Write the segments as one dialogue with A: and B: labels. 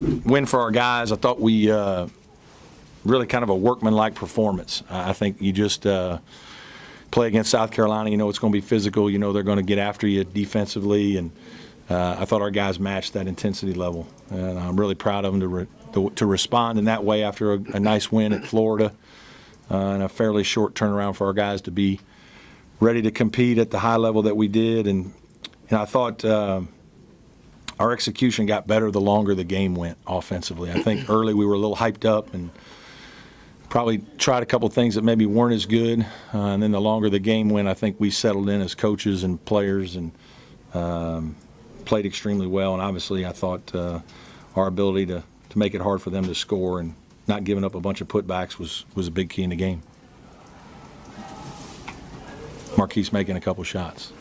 A: win for our guys. I thought we really kind of a workmanlike performance. I think you just play against South Carolina, it's going to be physical. They're going to get after you defensively, and I thought our guys matched that intensity level. And I'm really proud of them to respond in that way after a nice win at Florida and a fairly short turnaround for our guys to be ready to compete at the high level that we did. And I thought our execution got better the longer the game went offensively. I think early we were a little hyped up and probably tried a couple things that maybe weren't as good. And then the longer the game went, I think we settled in as coaches and players and played extremely well. And obviously I thought our ability to make it hard for them to score and not giving up a bunch of putbacks was a big key in the game. Marquise making a couple shots.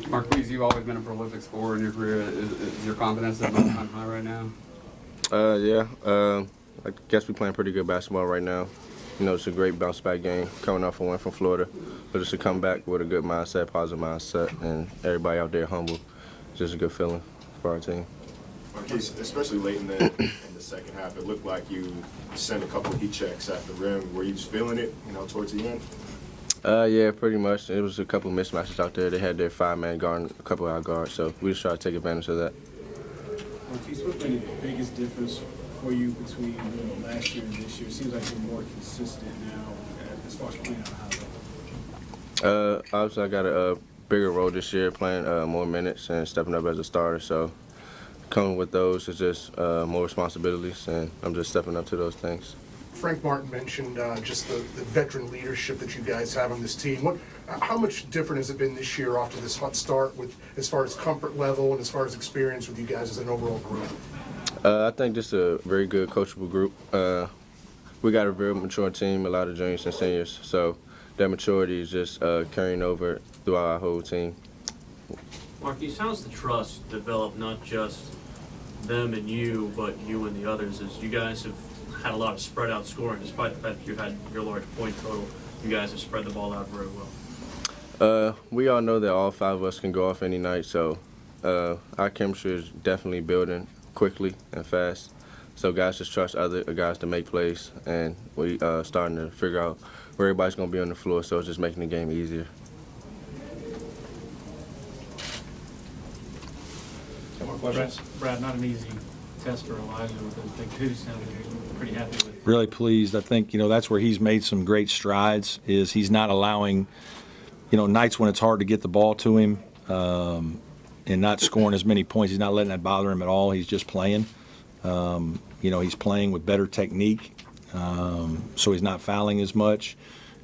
B: Marquise, you've always been a prolific scorer in your career. Is your confidence at an all-time high right now?
C: Yeah. I guess we're playing pretty good basketball right now. It's a great bounce-back game coming off a win from Florida. But just to come back with a good mindset, positive mindset, and everybody out there humble, it's just a good feeling for our team.
D: Marquise, especially late in the second half, it looked like you sent a couple of heat checks at the rim. Were you just feeling it, towards the end?
C: Yeah, pretty much. It was a couple of mismatches out there. They had their five-man guard and a couple of our guards, so we just tried to take advantage of that.
E: Marquise, what's been the biggest difference for you between last year and this year? It seems like you're more consistent now as far as playing at a high level.
C: Obviously, I got a bigger role this year, playing more minutes and stepping up as a starter. So coming with those is just more responsibilities, and I'm just stepping up to those things.
F: Frank Martin mentioned just the veteran leadership that you guys have on this team. How much different has it been this year after this hot start with as far as comfort level and as far as experience with you guys as an overall group?
C: I think just a very good coachable group. We got a very mature team, a lot of juniors and seniors, so that maturity is just carrying over throughout our whole team.
G: Marquise, how's the trust developed, not just them and you, but you and the others, as you guys have had a lot of spread out scoring, despite the fact that you had your large point total, you guys have spread the ball out very well.
C: We all know that all five of us can go off any night, so our chemistry is definitely building quickly and fast. So guys just trust other guys to make plays, and we starting to figure out where everybody's going to be on the floor, so it's just making the game easier.
E: Brad, not an easy test for Elijah with those big twos. Pretty happy with.
A: Really pleased. I think that's where he's made some great strides. Is he's not allowing nights when it's hard to get the ball to him and not scoring as many points. He's not letting that bother him at all. He's just playing. He's playing with better technique, so he's not fouling as much.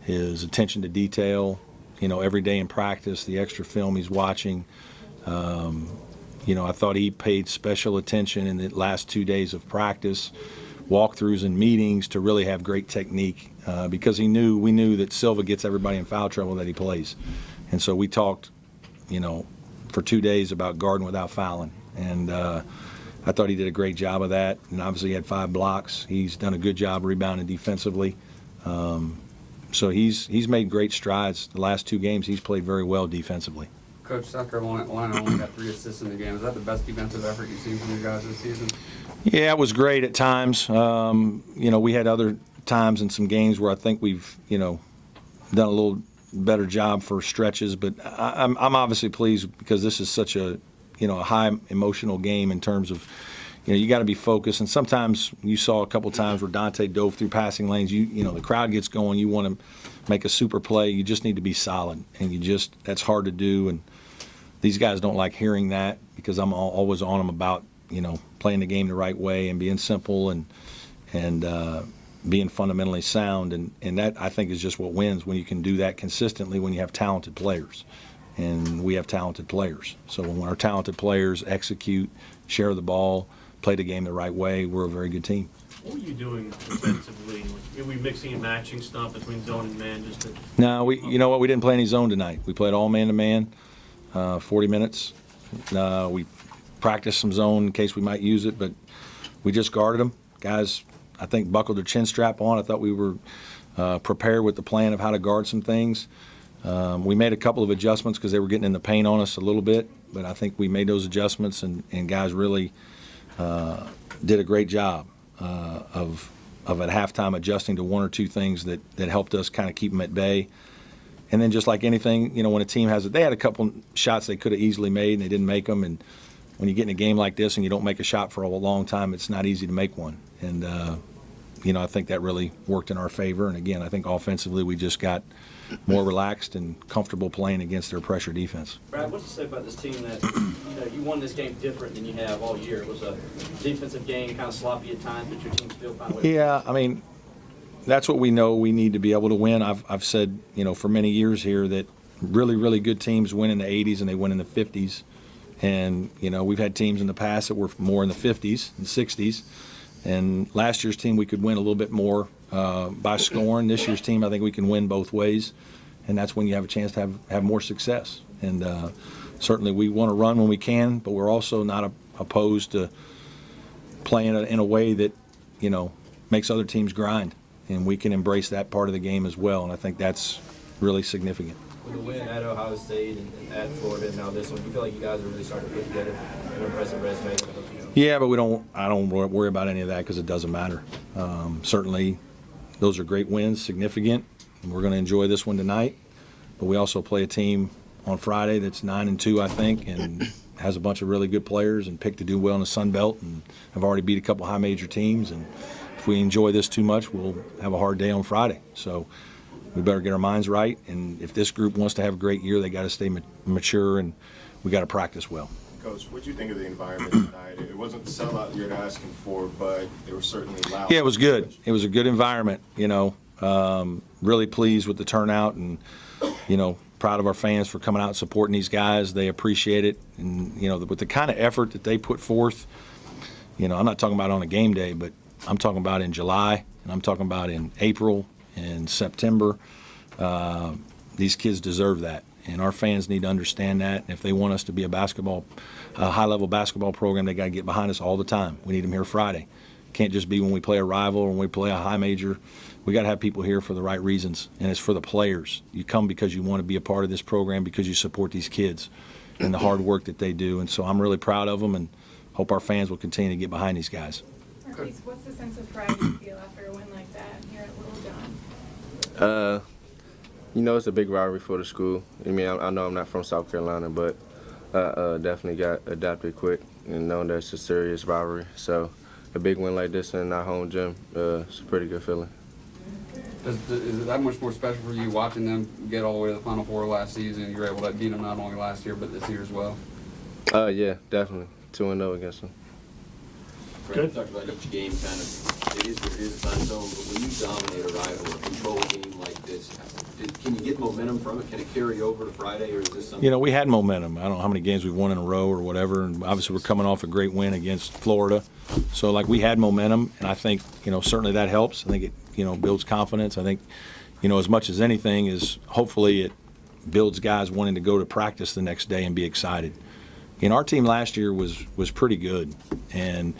A: His attention to detail, every day in practice, the extra film he's watching. I thought he paid special attention in the last 2 days of practice, walkthroughs and meetings to really have great technique because we knew that Silva gets everybody in foul trouble that he plays. And so we talked, for 2 days about guarding without fouling. And I thought he did a great job of that. And obviously he had 5 blocks. He's done a good job rebounding defensively. So he's made great strides. The last 2 games he's played very well defensively.
B: Coach, South Carolina only got 3 assists in the game. Is that the best defensive effort you've seen from you guys this season?
A: Yeah, it was great at times. We had other times in some games where I think we've, done a little better job for stretches. But I'm obviously pleased because this is such a, a high emotional game in terms of, you got to be focused. And sometimes you saw a couple times where Dante dove through passing lanes. The crowd gets going. You want to make a super play. You just need to be solid. And that's hard to do. And these guys don't like hearing that because I'm always on them about, playing the game the right way and being simple and being fundamentally sound. And that, I think, is just what wins when you can do that consistently when you have talented players. And we have talented players. So when our talented players execute, share the ball, play the game the right way, we're a very good team.
G: What were you doing defensively? Were we mixing and matching stuff between zone and man?
A: No, we didn't play any zone tonight. We played all man-to-man, 40 minutes. We practiced some zone in case we might use it, but we just guarded them. Guys, I think, buckled their chin strap on. I thought we were prepared with the plan of how to guard some things. We made a couple of adjustments because they were getting in the paint on us a little bit, but I think we made those adjustments, and guys really did a great job of at halftime adjusting to one or two things that helped us kind of keep them at bay. And then just like anything, when a team has it, they had a couple shots they could have easily made and they didn't make them. And when you get in a game like this and you don't make a shot for a long time, it's not easy to make one. And, I think that really worked in our favor. And again, I think offensively we just got more relaxed and comfortable playing against their pressure defense.
H: Brad, what's to say about this team that you won this game different than you have all year? It was a defensive game, kind of sloppy at times, but your team still found a way.
A: Yeah, I mean, that's what we know we need to be able to win. I've said, for many years here that really, really good teams win in the 80s and they win in the 50s. And, we've had teams in the past that were more in the 50s and 60s. And last year's team, we could win a little bit more by scoring. This year's team, I think we can win both ways. And that's when you have a chance to have more success. And certainly we want to run when we can, but we're also not opposed to playing in a way that, makes other teams grind. And we can embrace that part of the game as well. And I think that's really significant.
H: With the win at Ohio State and at Florida and now this one, you feel like you guys are really starting to put together an impressive resume?
A: Yeah, but I don't worry about any of that because it doesn't matter. Certainly, those are great wins, significant. And we're going to enjoy this one tonight. But we also play a team on Friday that's 9-2, I think, and has a bunch of really good players and picked to do well in the Sun Belt and have already beat a couple high major teams. And if we enjoy this too much, we'll have a hard day on Friday. So we better get our minds right. And if this group wants to have a great year, they got to stay mature and we got to practice well.
D: Coach, what do you think of the environment tonight? It wasn't the sellout you're asking for, but it was certainly loud.
A: Yeah, it was good. It was a good environment, really pleased with the turnout and, proud of our fans for coming out and supporting these guys. They appreciate it. And, with the kind of effort that they put forth, I'm not talking about on a game day, but I'm talking about in July and I'm talking about in April and September. These kids deserve that. And our fans need to understand that. And if they want us to be a high-level basketball program, they got to get behind us all the time. We need them here Friday. Can't just be when we play a rival or when we play a high major. We got to have people here for the right reasons, and it's for the players. You come because you want to be a part of this program because you support these kids and the hard work that they do. And so I'm really proud of them and hope our fans will continue to get behind these guys.
I: Marquise, what's the sense of pride you feel after a win like that here at Little John?
C: It's a big rivalry for the school. I mean, I know I'm not from South Carolina, but definitely got adapted quick and know that it's a serious rivalry. So a big win like this in our home gym, it's a pretty good feeling.
B: Is it that much more special for you watching them get all the way to the Final Four last season? You were able to beat them not only last year, but this year as well?
C: Yeah, definitely. 2-0 against them.
J: Good. Talked about each game kind of, it is what it is, time zone, but when you dominate a rival or control a game like this, can you get momentum from it? Can it carry over to Friday, or is this something?
A: We had momentum. I don't know how many games we've won in a row or whatever, and obviously we're coming off a great win against Florida. So, we had momentum, and I think, certainly that helps. I think it, builds confidence. I think, as much as anything is hopefully it builds guys wanting to go to practice the next day and be excited. Our team last year was pretty good, and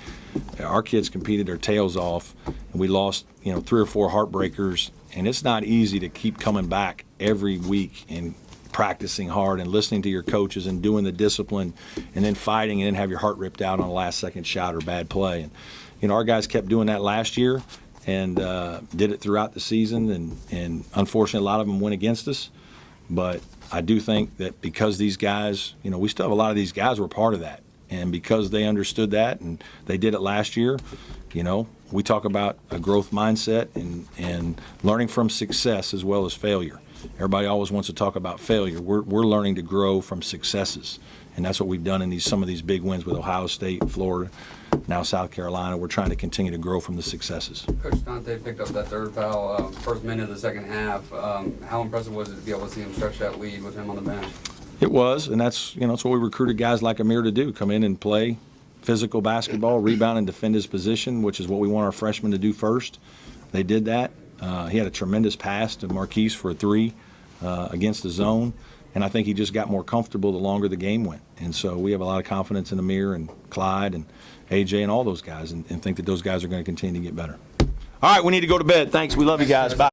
A: our kids competed their tails off, and we lost, 3 or 4 heartbreakers, and it's not easy to keep coming back every week and practicing hard and listening to your coaches and doing the discipline and then fighting and then have your heart ripped out on a last-second shot or bad play. And, our guys kept doing that last year and did it throughout the season, and unfortunately a lot of them went against us. But I do think that because these guys, we still have a lot of these guys who are part of that. And because they understood that and they did it last year, we talk about a growth mindset and learning from success as well as failure. Everybody always wants to talk about failure. We're learning to grow from successes. And that's what we've done in some of these big wins with Ohio State, Florida, now South Carolina. We're trying to continue to grow from the successes.
B: Coach Dante picked up that third foul first minute of the second half. How impressive was it to be able to see him stretch that lead with him on the bench?
A: It was, and that's what we recruited guys like Amir to do, come in and play physical basketball, rebound and defend his position, which is what we want our freshmen to do first. They did that. He had a tremendous pass to Marquise for a 3 against the zone. And I think he just got more comfortable the longer the game went. And so we have a lot of confidence in Amir and Clyde and AJ and all those guys and think that those guys are going to continue to get better. All right, we need to go to bed. Thanks. We love you guys. Bye.